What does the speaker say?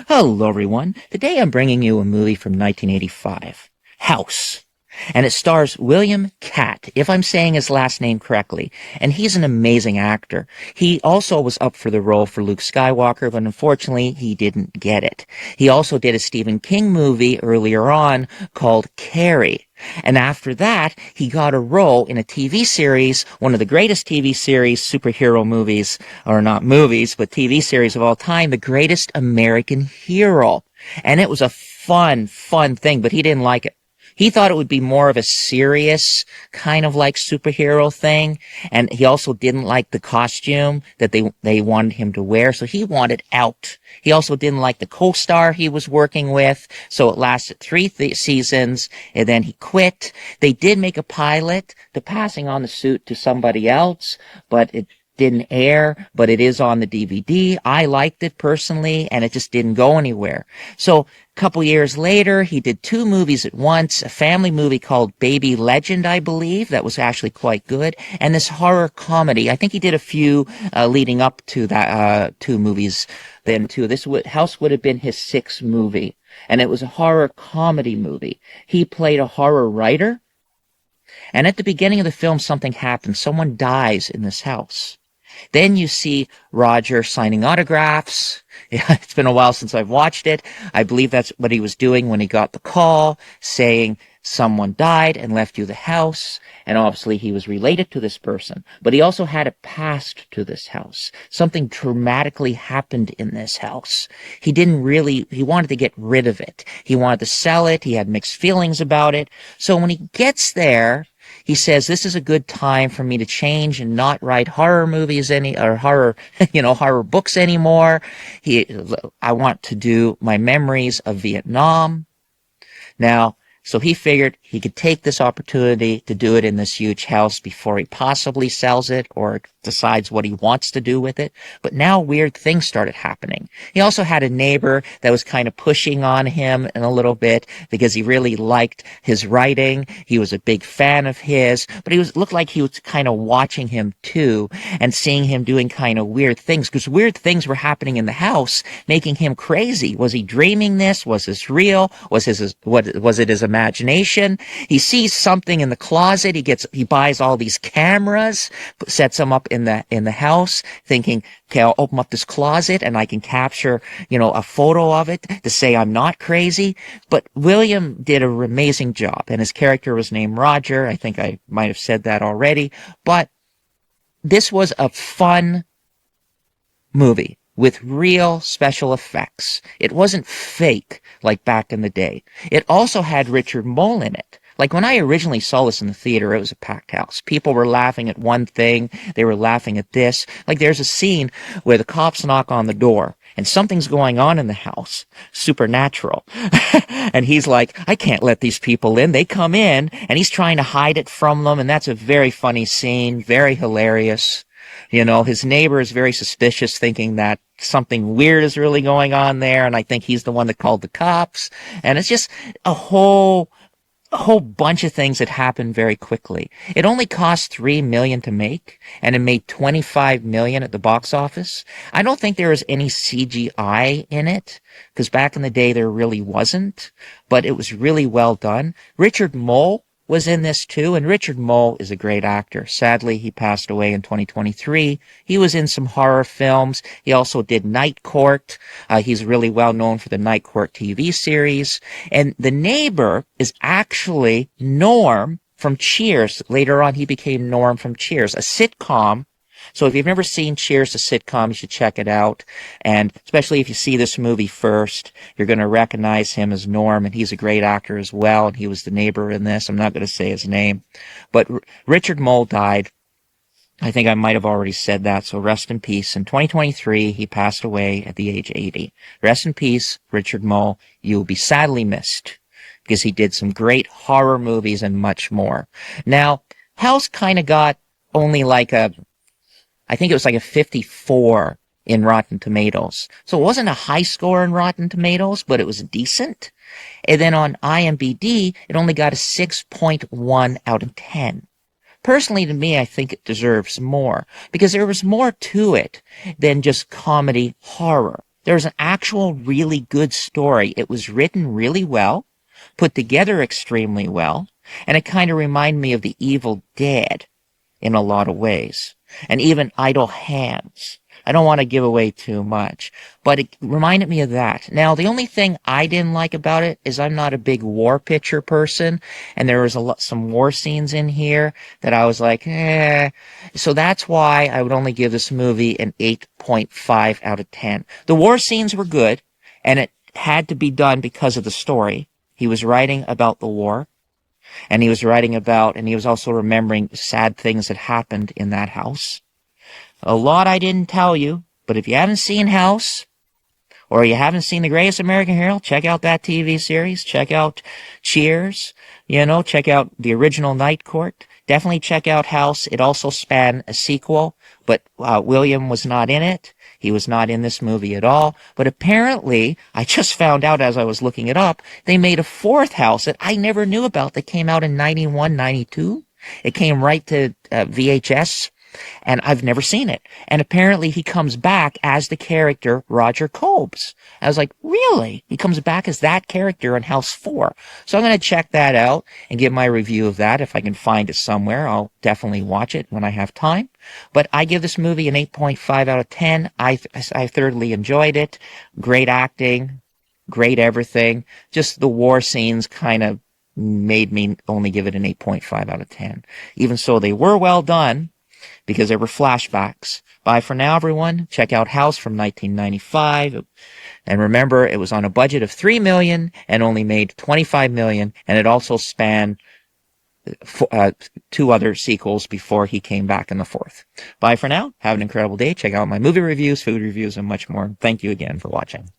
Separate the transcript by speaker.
Speaker 1: Hello, everyone. Today I'm bringing you a movie from 1985, House. And it stars William Catt, if I'm saying his last name correctly. And he's an amazing actor. He also was up for the role for Luke Skywalker, but unfortunately he didn't get it. He also did a Stephen King movie earlier on called Carrie. And after that, he got a role in a TV series, one of the greatest TV series, superhero movies, or not movies, but TV series of all time, The Greatest American Hero. And it was a fun thing, but he didn't like it. He thought it would be more of a serious kind of like superhero thing, and he also didn't like the costume that they wanted him to wear, so he wanted out. He also didn't like the co-star he was working with, so it lasted three seasons, and then he quit. They did make a pilot to passing on the suit to somebody else, but it didn't air, but it is on the DVD. I liked it personally, and it just didn't go anywhere. So a couple years later, he did two movies at once, a family movie called Baby Legend, I believe, that was actually quite good, and this horror comedy. I think he did a few leading up to that two movies then too. House would have been his sixth movie, and it was a horror comedy movie. He played a horror writer, and at the beginning of the film, something happens. Someone dies in this house. Then you see Roger signing autographs. It's been a while since I've watched it. I believe that's what he was doing when he got the call, saying someone died and left you the house. And obviously he was related to this person. But he also had a past to this house. Something dramatically happened in this house. He wanted to get rid of it. He wanted to sell it. He had mixed feelings about it. So when he gets there, he says, this is a good time for me to change and not write horror movies horror books anymore. I want to do my memories of Vietnam. Now, so he figured he could take this opportunity to do it in this huge house before he possibly sells it or decides what he wants to do with it. But now weird things started happening. He also had a neighbor that was kind of pushing on him in a little bit because he really liked his writing. He was a big fan of his, but looked like he was kind of watching him too and seeing him doing kind of weird things because weird things were happening in the house, making him crazy. Was he dreaming this? Was this real? Was it his imagination? He sees something in the closet. He buys all these cameras, sets them up in the house, thinking, okay, I'll open up this closet and I can capture, a photo of it to say I'm not crazy. But William did an amazing job, and his character was named Roger. I think I might have said that already, but this was a fun movie with real special effects. It wasn't fake like back in the day. It also had Richard Mole in it. Like when I originally saw this in the theater, it was a packed house. People were laughing at one thing. They were laughing at this. Like there's a scene where the cops knock on the door and something's going on in the house. Supernatural. And he's like, I can't let these people in. They come in, and he's trying to hide it from them. And that's a very funny scene. Very hilarious. His neighbor is very suspicious, thinking that something weird is really going on there. And I think he's the one that called the cops. And it's just a whole bunch of things that happened very quickly. It only cost $3 million to make, and it made $25 million at the box office. I don't think there was any CGI in it, because back in the day there really wasn't, but it was really well done. Richard Mole was in this too, and Richard Mole is a great actor. Sadly, he passed away in 2023. He was in some horror films. He also did Night Court. He's really well known for the Night Court TV series. And the neighbor is actually Norm from Cheers. Later on, he became Norm from Cheers, a sitcom. So if you've never seen Cheers, the sitcom, you should check it out. And especially if you see this movie first, you're going to recognize him as Norm, and he's a great actor as well. And he was the neighbor in this. I'm not going to say his name. But Richard Mole died. I think I might have already said that, so rest in peace. In 2023, he passed away at the age 80. Rest in peace, Richard Mole. You will be sadly missed because he did some great horror movies and much more. Now, House kind of got only I think it was like a 54 in Rotten Tomatoes. So it wasn't a high score in Rotten Tomatoes, but it was decent. And then on IMDb, it only got a 6.1 out of 10. Personally, to me, I think it deserves more, because there was more to it than just comedy horror. There's an actual really good story. It was written really well, put together extremely well, and it kind of reminded me of The Evil Dead in a lot of ways. And even Idle Hands. I don't want to give away too much, but it reminded me of that. Now, the only thing I didn't like about it is I'm not a big war picture person, and there was some war scenes in here that I was like, eh. So that's why I would only give this movie an 8.5 out of 10. The war scenes were good, and it had to be done because of the story. He was writing about the war, and he was also remembering sad things that happened in that house. A lot I didn't tell you, but if you haven't seen House, or you haven't seen The Greatest American Hero, check out that TV series. Check out Cheers. Check out the original Night Court. Definitely check out House. It also spanned a sequel, but William was not in it. He was not in this movie at all. But apparently, I just found out as I was looking it up, they made a fourth House that I never knew about that came out in 91, 92. It came right to VHS. And I've never seen it. And apparently he comes back as the character Roger Cobbs. I was like, really? He comes back as that character in House 4. So I'm going to check that out and give my review of that. If I can find it somewhere, I'll definitely watch it when I have time. But I give this movie an 8.5 out of 10. I thoroughly enjoyed it. Great acting. Great everything. Just the war scenes kind of made me only give it an 8.5 out of 10. Even so, they were well done, because there were flashbacks. Bye for now, everyone. Check out House from 1995. And remember, it was on a budget of $3 million and only made $25 million. And it also spanned 2 other sequels before he came back in the 4th. Bye for now. Have an incredible day. Check out my movie reviews, food reviews, and much more. Thank you again for watching.